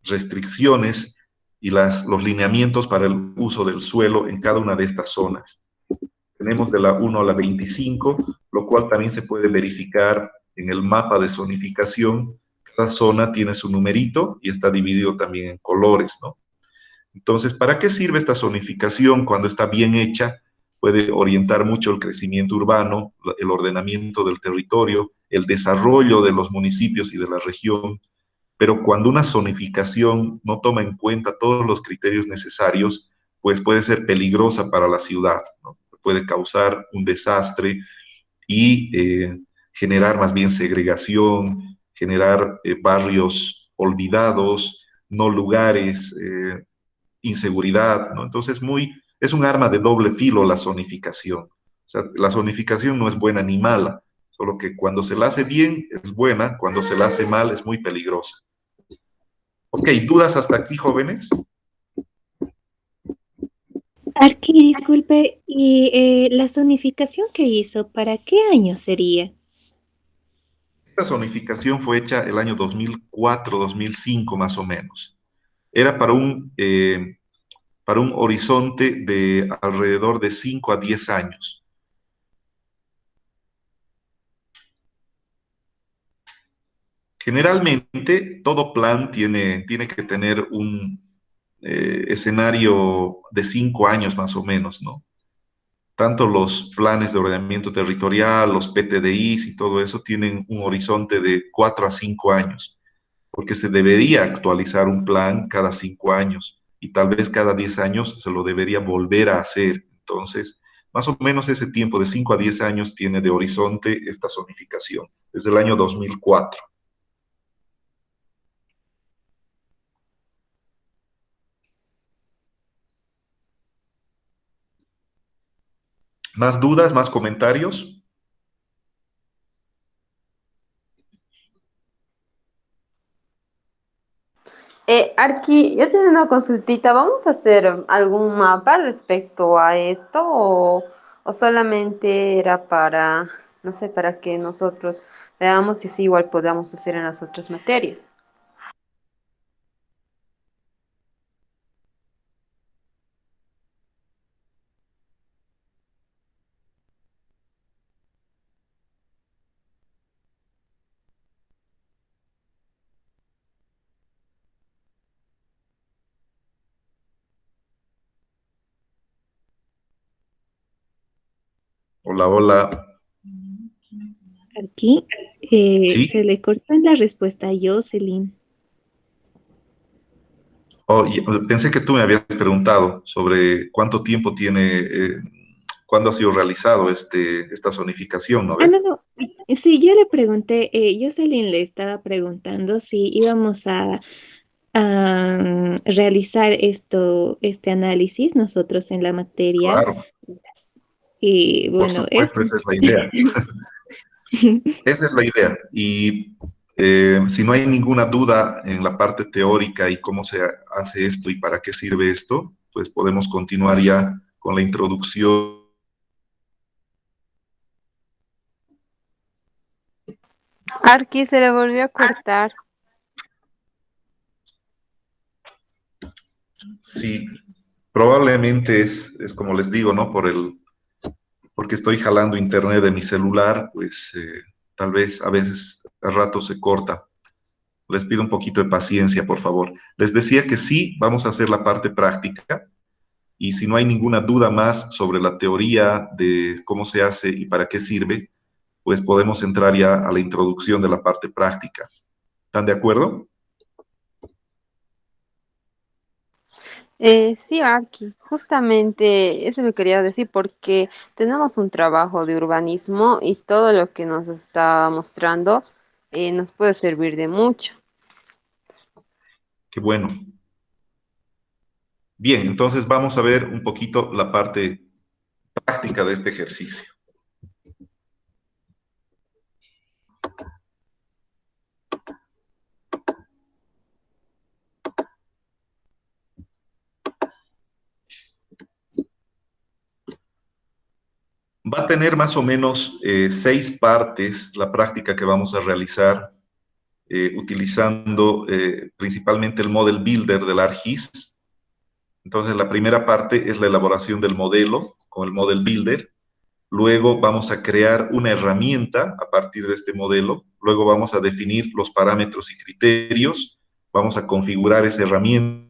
Speaker 1: restricciones y los lineamientos para el uso del suelo en cada una de estas zonas. Tenemos de la 1 a la 25, lo cual también se puede verificar en el mapa de zonificación. Cada zona tiene su numerito y está dividido también en colores, ¿no? Entonces, ¿para qué sirve esta zonificación? Cuando está bien hecha, puede orientar mucho el crecimiento urbano, el ordenamiento del territorio, el desarrollo de los municipios y de la región. Pero cuando una zonificación no toma en cuenta todos los criterios necesarios, pues puede ser peligrosa para la ciudad, ¿no? Puede causar un desastre y generar más bien segregación, generar barrios olvidados, no lugares, inseguridad, ¿no? Entonces, es un arma de doble filo la zonificación. O sea, la zonificación no es buena ni mala, solo que cuando se la hace bien es buena, cuando se la hace mal es muy peligrosa. Ok, ¿dudas hasta aquí, jóvenes?
Speaker 4: Arqui, disculpe, ¿y la zonificación que hizo, para qué año sería?
Speaker 1: Esta zonificación fue hecha el año 2004, 2005 más o menos. Era para un horizonte de alrededor de 5 a 10 años. Generalmente, todo plan tiene que tener un escenario de 5 años más o menos, ¿no? Tanto los planes de ordenamiento territorial, los PTDIs y todo eso tienen un horizonte de 4 a 5 años, porque se debería actualizar un plan cada 5 años y tal vez cada 10 años se lo debería volver a hacer. Entonces, más o menos ese tiempo de 5 a 10 años tiene de horizonte esta zonificación, desde el año 2004. ¿Más dudas, más comentarios?
Speaker 2: Arqui, yo tengo una consultita. ¿Vamos a hacer algún mapa respecto a esto o solamente era para, no sé, para que nosotros veamos si así igual podamos hacer en las otras materias?
Speaker 1: Hola, hola.
Speaker 4: Aquí se
Speaker 1: ¿Sí?
Speaker 4: le cortó en la respuesta a Jocelyn.
Speaker 1: Oh, pensé que tú me habías preguntado sobre cuánto tiempo tiene, cuándo ha sido realizado esta zonificación, ¿no
Speaker 4: Ah,
Speaker 1: ve?
Speaker 4: no, no. Sí, yo le pregunté, Jocelyn le estaba preguntando si íbamos a realizar este análisis nosotros en la materia.
Speaker 1: Claro,
Speaker 4: Y
Speaker 1: por
Speaker 4: bueno,
Speaker 1: supuesto, esa es la idea. Esa es la idea. Y si no hay ninguna duda en la parte teórica y cómo se hace esto y para qué sirve esto, pues pues podemos continuar ya con la introducción.
Speaker 2: Arqui se le volvió a cortar.
Speaker 1: Sí, probablemente es como les digo, ¿no? Porque estoy jalando internet de mi celular, pues tal vez a veces a rato se corta. Les pido un poquito de paciencia, por favor. Les decía que sí, vamos a hacer la parte práctica y si no hay ninguna duda más sobre la teoría de cómo se hace y para qué sirve, pues podemos entrar ya a la introducción de la parte práctica. ¿Están de acuerdo?
Speaker 2: Sí, Arqui, justamente eso lo quería decir porque tenemos un trabajo de urbanismo y todo lo que nos está mostrando nos puede servir de mucho.
Speaker 1: Qué bueno. Bien, entonces vamos a ver un poquito la parte práctica de este ejercicio. Va a tener más o menos 6 partes la práctica que vamos a realizar utilizando principalmente el Model Builder del ArcGIS. Entonces, la primera parte es la elaboración del modelo con el Model Builder. Luego vamos a crear una herramienta a partir de este modelo. Luego vamos a definir los parámetros y criterios. Vamos a configurar esa herramienta.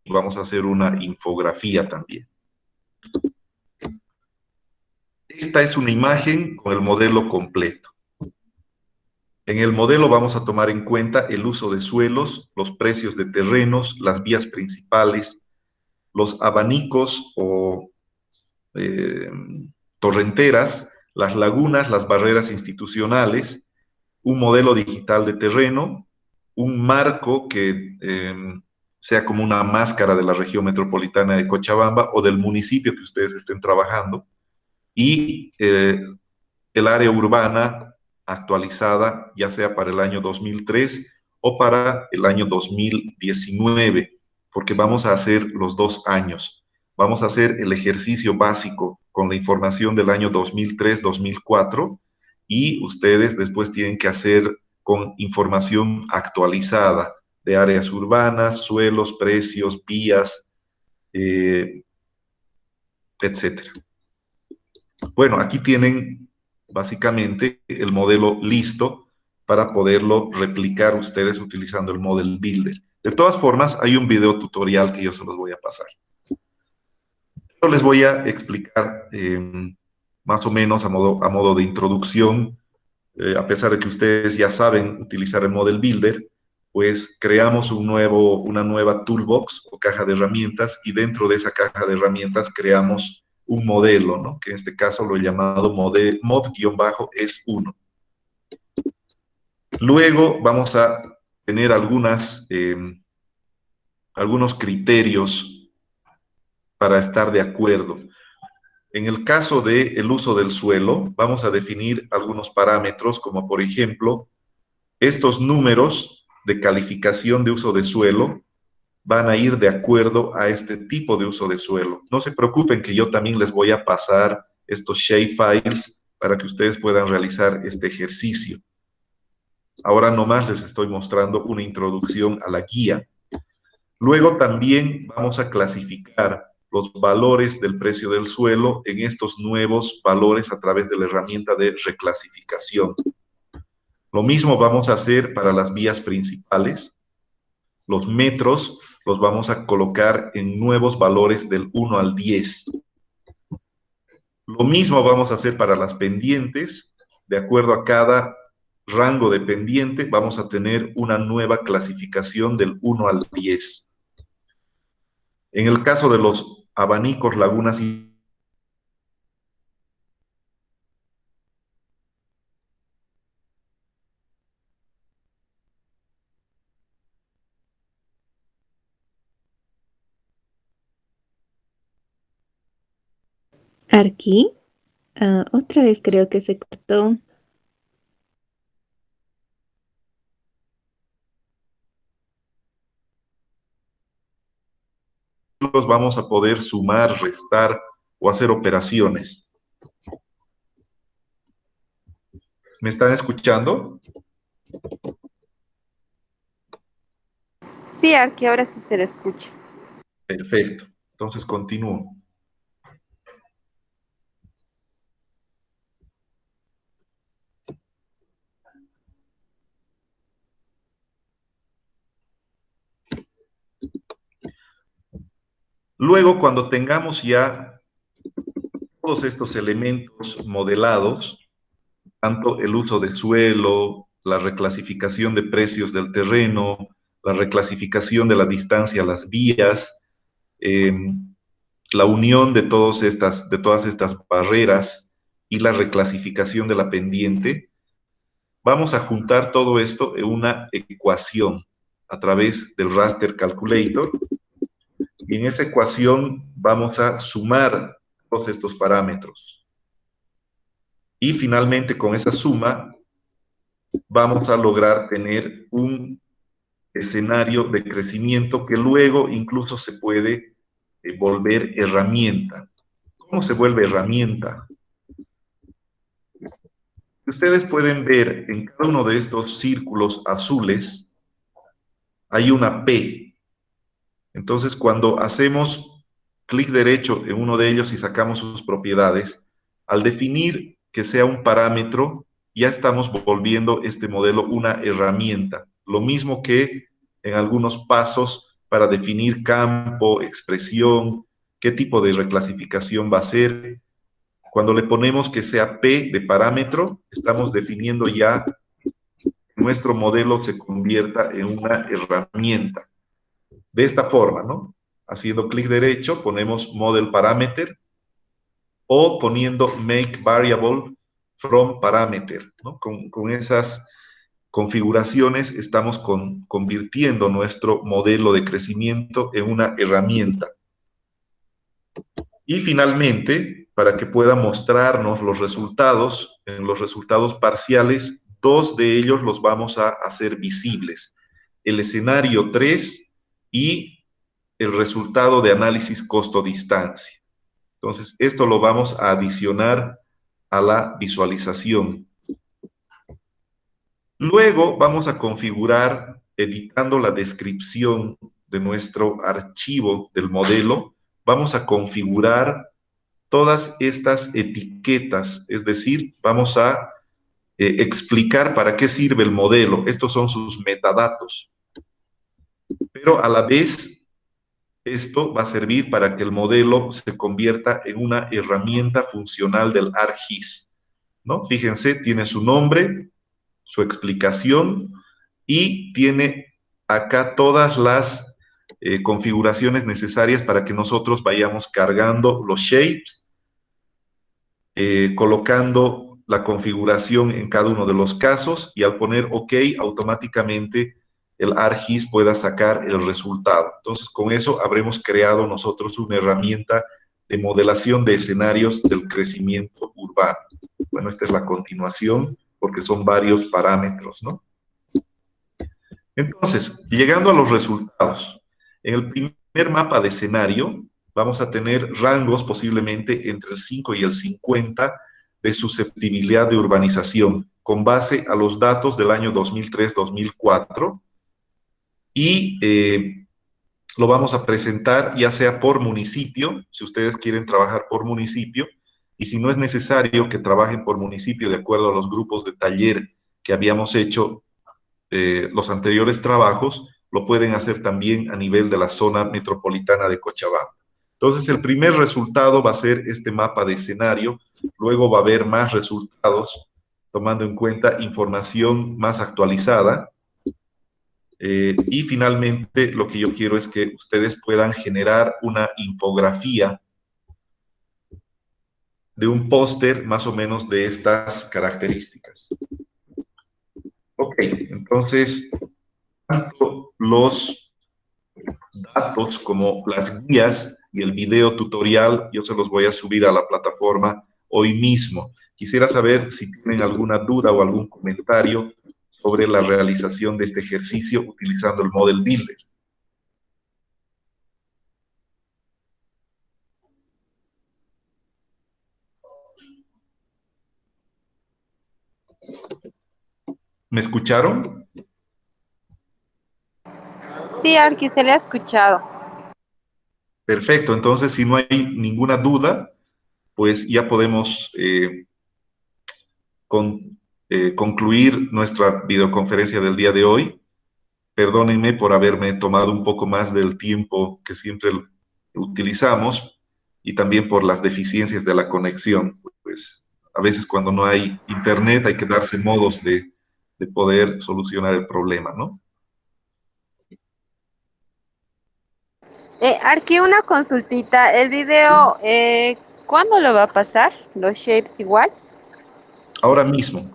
Speaker 1: Vamos a hacer una infografía también. Esta es una imagen con el modelo completo. En el modelo vamos a tomar en cuenta el uso de suelos, los precios de terrenos, las vías principales, los abanicos o eh, torrenteras, las lagunas, las barreras institucionales, un modelo digital de terreno, un marco que sea como una máscara de la región metropolitana de Cochabamba o del municipio que ustedes estén trabajando, y el área urbana actualizada, ya sea para el año 2003 o para el año 2019, porque vamos a hacer los 2 años. Vamos a hacer el ejercicio básico con la información del año 2003-2004 y ustedes después tienen que hacer con información actualizada de áreas urbanas, suelos, precios, vías, etcétera. Bueno, aquí tienen básicamente el modelo listo para poderlo replicar ustedes utilizando el Model Builder. De todas formas, hay un video tutorial que yo se los voy a pasar. Yo les voy a explicar más o menos a modo de introducción, a pesar de que ustedes ya saben utilizar el Model Builder, pues creamos una nueva toolbox o caja de herramientas y dentro de esa caja de herramientas creamos un modelo, ¿no? Que en este caso lo he llamado mod-es1. Luego vamos a tener algunos criterios para estar de acuerdo. En el caso del uso del suelo, vamos a definir algunos parámetros, como por ejemplo, estos números de calificación de uso de suelo van a ir de acuerdo a este tipo de uso de suelo. No se preocupen que yo también les voy a pasar estos shapefiles para que ustedes puedan realizar este ejercicio. Ahora nomás les estoy mostrando una introducción a la guía. Luego también vamos a clasificar los valores del precio del suelo en estos nuevos valores a través de la herramienta de reclasificación. Lo mismo vamos a hacer para las vías principales. Los metros los vamos a colocar en nuevos valores del 1 al 10. Lo mismo vamos a hacer para las pendientes. De acuerdo a cada rango de pendiente, vamos a tener una nueva clasificación del 1 al 10. En el caso de los abanicos, lagunas y
Speaker 4: Arqui, otra vez creo que se cortó.
Speaker 1: vamos a poder sumar, restar o hacer operaciones. ¿Me están escuchando?
Speaker 2: Sí, Arqui, ahora sí se le escucha.
Speaker 1: Perfecto. Entonces continúo. Luego, cuando tengamos ya todos estos elementos modelados, tanto el uso del suelo, la reclasificación de precios del terreno, la reclasificación de la distancia a las vías, la unión de todas estas barreras y la reclasificación de la pendiente, vamos a juntar todo esto en una ecuación a través del Raster Calculator. Y en esa ecuación vamos a sumar todos estos parámetros. Y finalmente, con esa suma, vamos a lograr tener un escenario de crecimiento que luego incluso se puede volver herramienta. ¿Cómo se vuelve herramienta? Ustedes pueden ver en cada uno de estos círculos azules hay una P. Entonces, cuando hacemos clic derecho en uno de ellos y sacamos sus propiedades, al definir que sea un parámetro, ya estamos volviendo este modelo una herramienta. Lo mismo que en algunos pasos para definir campo, expresión, qué tipo de reclasificación va a ser. Cuando le ponemos que sea P de parámetro, estamos definiendo ya que nuestro modelo se convierta en una herramienta. De esta forma, ¿no? Haciendo clic derecho, ponemos Model Parameter o poniendo Make Variable from Parameter, ¿no? Con esas configuraciones estamos convirtiendo nuestro modelo de crecimiento en una herramienta. Y finalmente, para que pueda mostrarnos los resultados, en los resultados parciales, dos de ellos los vamos a hacer visibles. El escenario 3 y el resultado de análisis costo-distancia. Entonces, esto lo vamos a adicionar a la visualización. Luego vamos a configurar, editando la descripción de nuestro archivo del modelo, vamos a configurar todas estas etiquetas, es decir, vamos a explicar para qué sirve el modelo. Estos son sus metadatos. Pero a la vez, esto va a servir para que el modelo se convierta en una herramienta funcional del ArcGIS, ¿no? Fíjense, tiene su nombre, su explicación y tiene acá todas las configuraciones necesarias para que nosotros vayamos cargando los shapes, colocando la configuración en cada uno de los casos y al poner OK, automáticamente el ArcGIS pueda sacar el resultado. Entonces, con eso habremos creado nosotros una herramienta de modelación de escenarios del crecimiento urbano. Bueno, esta es la continuación porque son varios parámetros, ¿no? Entonces, llegando a los resultados, en el primer mapa de escenario vamos a tener rangos posiblemente entre el 5 y el 50 de susceptibilidad de urbanización con base a los datos del año 2003-2004 y lo vamos a presentar ya sea por municipio, si ustedes quieren trabajar por municipio, y si no es necesario que trabajen por municipio de acuerdo a los grupos de taller que habíamos hecho los anteriores trabajos, lo pueden hacer también a nivel de la zona metropolitana de Cochabamba. Entonces, el primer resultado va a ser este mapa de escenario, luego va a haber más resultados, tomando en cuenta información más actualizada, y finalmente lo que yo quiero es que ustedes puedan generar una infografía de un póster más o menos de estas características. Ok, entonces, tanto los datos como las guías y el video tutorial, yo se los voy a subir a la plataforma hoy mismo. Quisiera saber si tienen alguna duda o algún comentario sobre la realización de este ejercicio utilizando el Model Builder. ¿Me escucharon?
Speaker 2: Sí, Arqui, se le ha escuchado.
Speaker 1: Perfecto, entonces si no hay ninguna duda, pues ya podemos concluir nuestra videoconferencia del día de hoy. Perdónenme por haberme tomado un poco más del tiempo que siempre utilizamos y también por las deficiencias de la conexión. Pues a veces cuando no hay internet hay que darse modos de poder solucionar el problema, ¿no?
Speaker 2: Arqui, una consultita. El video, ¿cuándo lo va a pasar? ¿Los shapes igual?
Speaker 1: Ahora mismo.